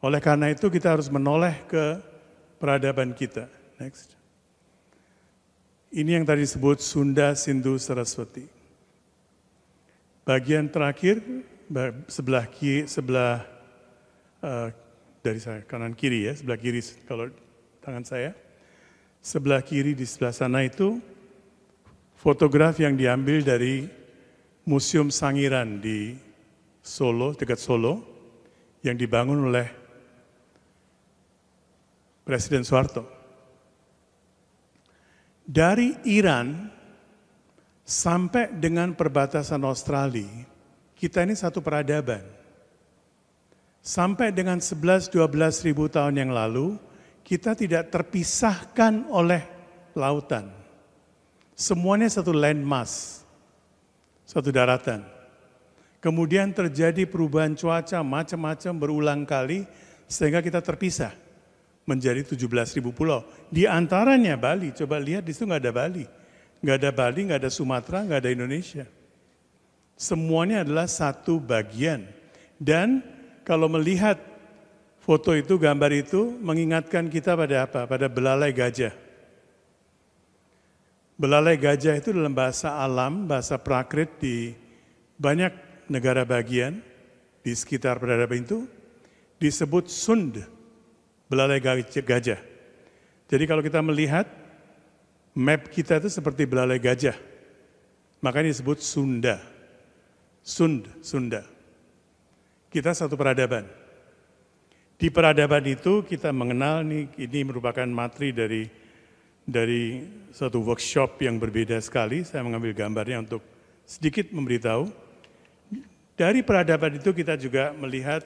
Oleh karena itu kita harus menoleh ke peradaban kita. Next. Ini yang tadi disebut Sunda, Sindhu, Saraswati. Bagian terakhir sebelah dari saya kanan kiri ya, sebelah kiri kalau tangan saya. Sebelah kiri di sebelah sana itu fotografi yang diambil dari Museum Sangiran di Solo, dekat Solo, yang dibangun oleh Presiden Soeharto. Dari Iran sampai dengan perbatasan Australia, kita ini satu peradaban. Sampai dengan 11-12 ribu tahun yang lalu, kita tidak terpisahkan oleh lautan. Semuanya satu landmass, satu daratan. Kemudian terjadi perubahan cuaca macam-macam berulang kali sehingga kita terpisah menjadi 17.000 pulau. Di antaranya Bali, coba lihat di situ nggak ada Bali. Nggak ada Bali, nggak ada Sumatera, nggak ada Indonesia. Semuanya adalah satu bagian. Dan kalau melihat foto itu, gambar itu mengingatkan kita pada apa? Pada belalai gajah. Belalai gajah itu dalam bahasa alam, bahasa prakrit di banyak negara bagian di sekitar peradaban itu disebut sund, belalai gajah. Jadi kalau kita melihat map kita itu seperti belalai gajah, makanya disebut Sunda. Sunda. Kita satu peradaban. Di peradaban itu kita mengenal ini merupakan materi dari satu workshop yang berbeda sekali. Saya mengambil gambarnya untuk sedikit memberitahu. Dari peradaban itu kita juga melihat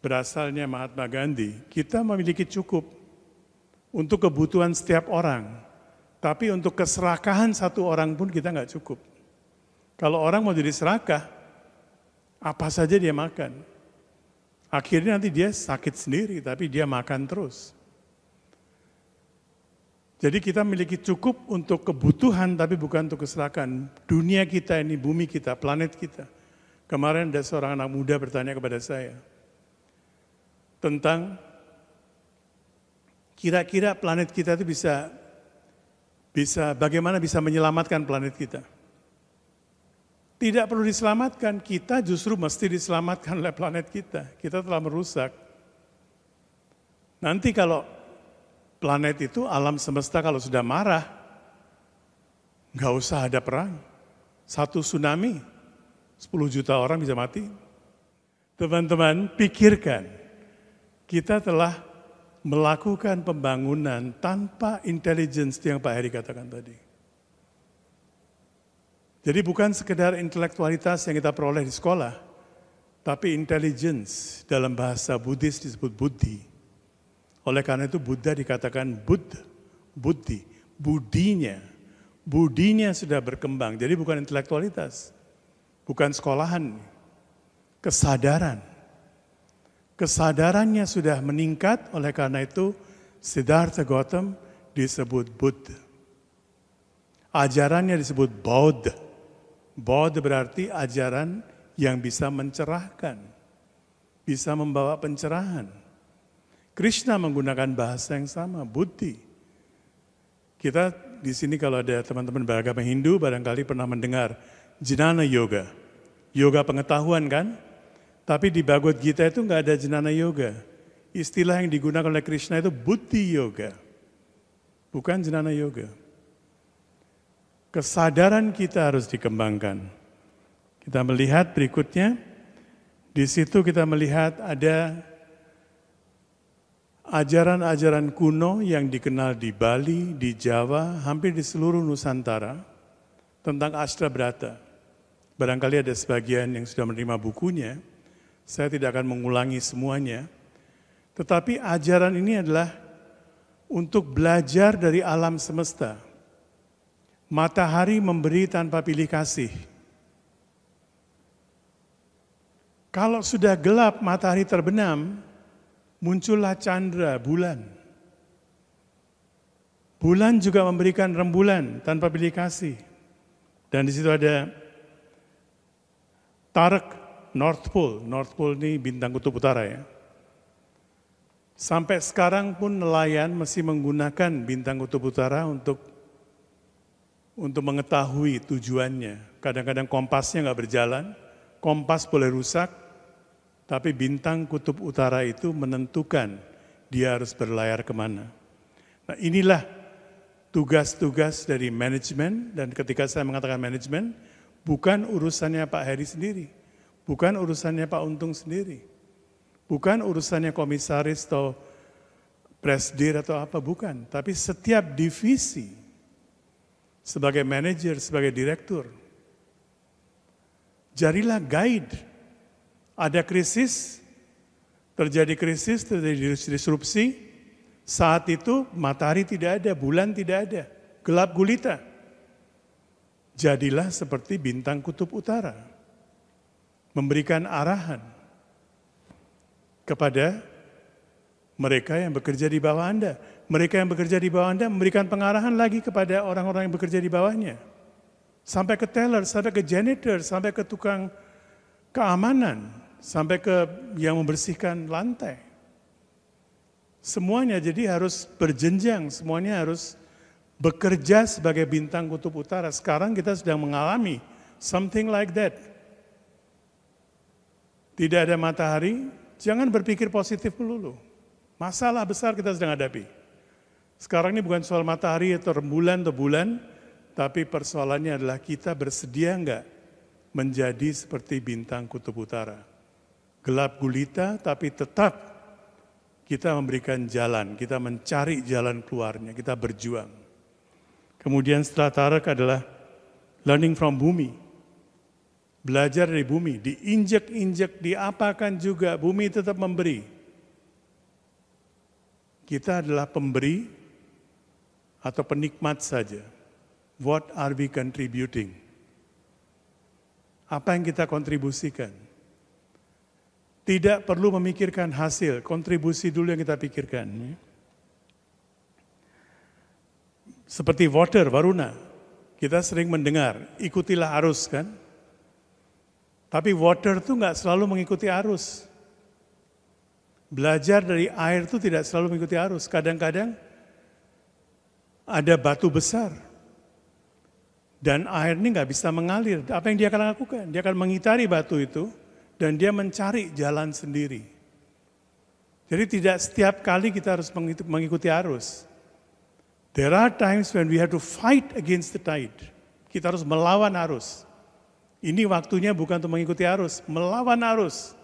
berasalnya Mahatma Gandhi. Kita memiliki cukup untuk kebutuhan setiap orang. Tapi untuk keserakahan satu orang pun kita nggak cukup. Kalau orang mau jadi serakah, apa saja dia makan. Akhirnya nanti dia sakit sendiri, tapi dia makan terus. Jadi kita memiliki cukup untuk kebutuhan, tapi bukan untuk keserakahan. Dunia kita ini, bumi kita, planet kita. Kemarin ada seorang anak muda bertanya kepada saya tentang kira-kira planet kita itu bagaimana bisa menyelamatkan planet kita. Tidak perlu diselamatkan, kita justru mesti diselamatkan oleh planet kita. Kita telah merusak. Nanti kalau planet itu, alam semesta kalau sudah marah, nggak usah ada perang. Satu tsunami, 10 juta orang bisa mati. Teman-teman, pikirkan, kita telah melakukan pembangunan tanpa intelligence yang Pak Heri katakan tadi. Jadi bukan sekedar intelektualitas yang kita peroleh di sekolah, tapi intelligence dalam bahasa Buddhis disebut buddhi. Oleh karena itu Buddha dikatakan buddhi, budinya sudah berkembang. Jadi bukan intelektualitas, bukan sekolahan, kesadaran. Kesadarannya sudah meningkat, oleh karena itu Siddhartha Gautama disebut Buddha. Ajarannya disebut Bauddha. Bauddha berarti ajaran yang bisa mencerahkan, bisa membawa pencerahan. Krishna menggunakan bahasa yang sama, Buddhi. Kita di sini kalau ada teman-teman beragama Hindu barangkali pernah mendengar Jnana Yoga. Yoga pengetahuan kan? Tapi di Bhagavad Gita itu nggak ada Jnana Yoga. Istilah yang digunakan oleh Krishna itu Buddhi Yoga. Bukan Jnana Yoga. Kesadaran kita harus dikembangkan. Kita melihat berikutnya, di situ kita melihat ada ajaran-ajaran kuno yang dikenal di Bali, di Jawa, hampir di seluruh Nusantara tentang Ashtabrata. Barangkali ada sebagian yang sudah menerima bukunya, saya tidak akan mengulangi semuanya. Tetapi ajaran ini adalah untuk belajar dari alam semesta. Matahari memberi tanpa pilih kasih. Kalau sudah gelap, matahari terbenam, muncullah candra, bulan. Bulan juga memberikan rembulan tanpa pilih kasih. Dan di situ ada Tarak, North Pole. North Pole ini bintang kutub utara ya. Sampai sekarang pun nelayan masih menggunakan bintang kutub utara untuk mengetahui tujuannya. Kadang-kadang kompasnya nggak berjalan, kompas boleh rusak, tapi bintang kutub utara itu menentukan dia harus berlayar kemana. Nah, inilah tugas-tugas dari manajemen, dan ketika saya mengatakan manajemen, bukan urusannya Pak Heri sendiri, bukan urusannya Pak Untung sendiri, bukan urusannya komisaris atau presdir atau apa, bukan. Tapi setiap divisi, sebagai manajer, sebagai direktur, jadilah guide. Ada krisis, terjadi disrupsi, saat itu matahari tidak ada, bulan tidak ada, gelap gulita. Jadilah seperti bintang kutub utara, memberikan arahan kepada mereka yang bekerja di bawah Anda. Mereka yang bekerja di bawah Anda memberikan pengarahan lagi kepada orang-orang yang bekerja di bawahnya. Sampai ke teller, sampai ke janitor, sampai ke tukang keamanan, sampai ke yang membersihkan lantai. Semuanya jadi harus berjenjang, semuanya harus bekerja sebagai bintang kutub utara. Sekarang kita sedang mengalami something like that. Tidak ada matahari, jangan berpikir positif melulu. Masalah besar kita sedang hadapi. Sekarang ini bukan soal matahari atau rembulan atau bulan, tapi persoalannya adalah kita bersedia enggak menjadi seperti bintang kutub utara. Gelap gulita, tapi tetap kita memberikan jalan, kita mencari jalan keluarnya, kita berjuang. Kemudian setelah tarak adalah learning from bumi. Belajar dari bumi, diinjek-injek, diapakan juga, bumi tetap memberi. Kita adalah pemberi atau penikmat saja. What are we contributing? Apa yang kita kontribusikan? Tidak perlu memikirkan hasil, kontribusi dulu yang kita pikirkan. Seperti water, Varuna, kita sering mendengar, ikutilah arus kan? Tapi water itu nggak selalu mengikuti arus. Belajar dari air itu tidak selalu mengikuti arus. Kadang-kadang ada batu besar, dan air ini nggak bisa mengalir. Apa yang dia akan lakukan? Dia akan mengitari batu itu, dan dia mencari jalan sendiri. Jadi tidak setiap kali kita harus mengikuti arus. There are times when we have to fight against the tide. Kita harus melawan arus. Ini waktunya bukan untuk mengikuti arus, melawan arus.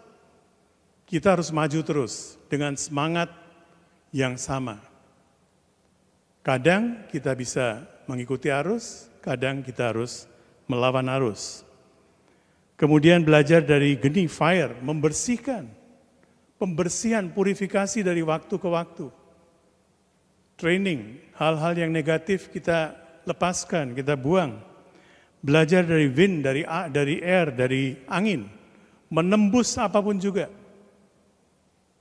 Kita harus maju terus dengan semangat yang sama. Kadang kita bisa mengikuti arus, kadang kita harus melawan arus. Kemudian belajar dari geni, fire, membersihkan. Pembersihan, purifikasi dari waktu ke waktu. Training, hal-hal yang negatif kita lepaskan, kita buang. Belajar dari wind, dari air, dari angin. Menembus apapun juga.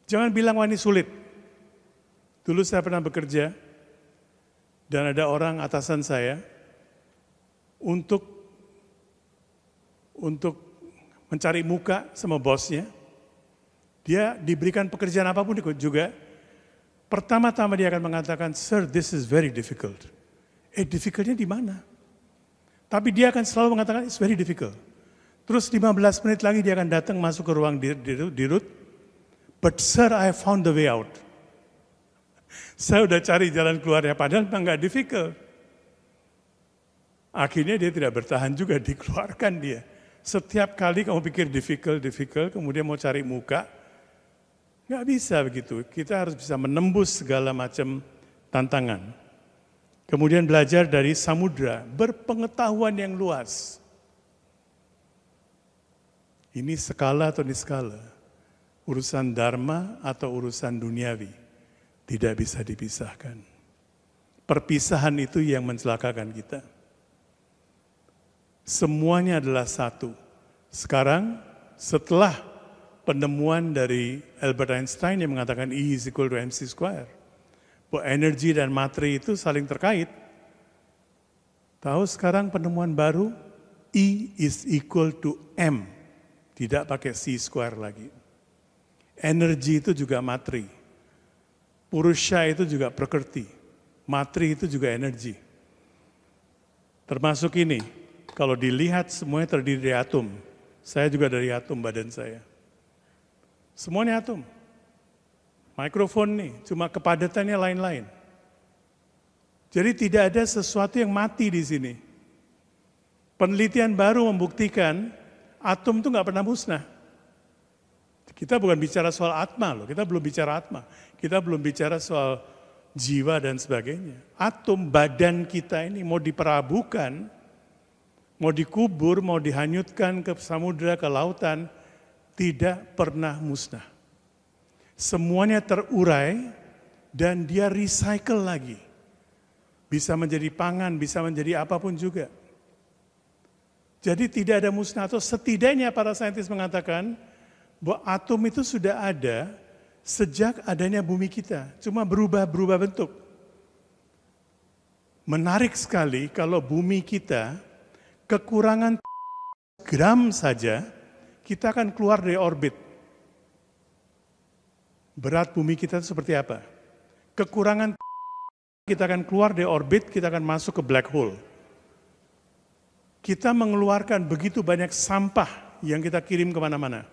Jangan bilang, wah ini sulit. Dulu saya pernah bekerja, dan ada orang atasan saya, untuk mencari muka sama bosnya, dia diberikan pekerjaan apapun juga, pertama-tama dia akan mengatakan, "Sir, this is very difficult." Difficultnya di mana? Tapi dia akan selalu mengatakan, "It's very difficult." Terus 15 menit lagi dia akan datang masuk ke ruang dirut, "But sir, I have found the way out." Saya udah cari jalan keluarnya, padahal memang nggak difficult. Akhirnya dia tidak bertahan juga, dikeluarkan dia. Setiap kali kamu pikir difficult, kemudian mau cari muka, nggak bisa begitu. Kita harus bisa menembus segala macam tantangan. Kemudian belajar dari samudra, berpengetahuan yang luas. Ini skala atau niskala, urusan dharma atau urusan duniawi, tidak bisa dipisahkan. Perpisahan itu yang mencelakakan kita. Semuanya adalah satu. Sekarang setelah penemuan dari Albert Einstein yang mengatakan E is equal to mc square, bahwa energi dan materi itu saling terkait. Tahu sekarang penemuan baru, E is equal to M, tidak pakai C square lagi. Energi itu juga materi. Purusha itu juga prakriti, matri itu juga energi. Termasuk ini, kalau dilihat semuanya terdiri dari atom. Saya juga dari atom badan saya. Semuanya atom. Mikrofon nih, cuma kepadatannya lain-lain. Jadi tidak ada sesuatu yang mati di sini. Penelitian baru membuktikan atom itu nggak pernah musnah. Kita bukan bicara soal atma loh, kita belum bicara atma. Kita belum bicara soal jiwa dan sebagainya. Atom badan kita ini mau diperabukan, mau dikubur, mau dihanyutkan ke samudera, ke lautan, tidak pernah musnah. Semuanya terurai dan dia recycle lagi. Bisa menjadi pangan, bisa menjadi apapun juga. Jadi tidak ada musnah, atau setidaknya para saintis mengatakan bahwa atom itu sudah ada sejak adanya bumi kita, cuma berubah bentuk. Menarik sekali kalau bumi kita kekurangan gram saja, kita akan keluar dari orbit. Berat bumi kita itu seperti apa? Kekurangan kita akan keluar dari orbit, kita akan masuk ke black hole. Kita mengeluarkan begitu banyak sampah yang kita kirim kemana-mana.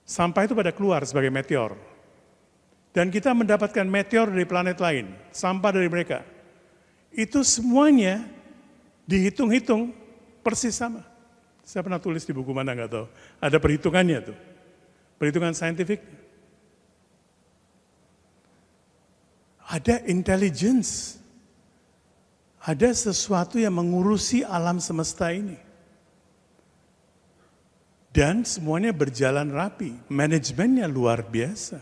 Sampah itu pada keluar sebagai meteor. Dan kita mendapatkan meteor dari planet lain, sampah dari mereka. Itu semuanya dihitung-hitung persis sama. Saya pernah tulis di buku mana nggak tahu. Ada perhitungannya tuh. Perhitungan saintifik. Ada intelligence. Ada sesuatu yang mengurusi alam semesta ini. Dan semuanya berjalan rapi. Manajemennya luar biasa.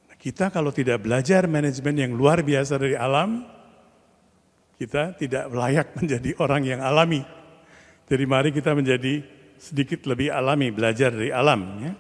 Nah, kita kalau tidak belajar manajemen yang luar biasa dari alam, kita tidak layak menjadi orang yang alami. Jadi mari kita menjadi sedikit lebih alami, belajar dari alam. Ya.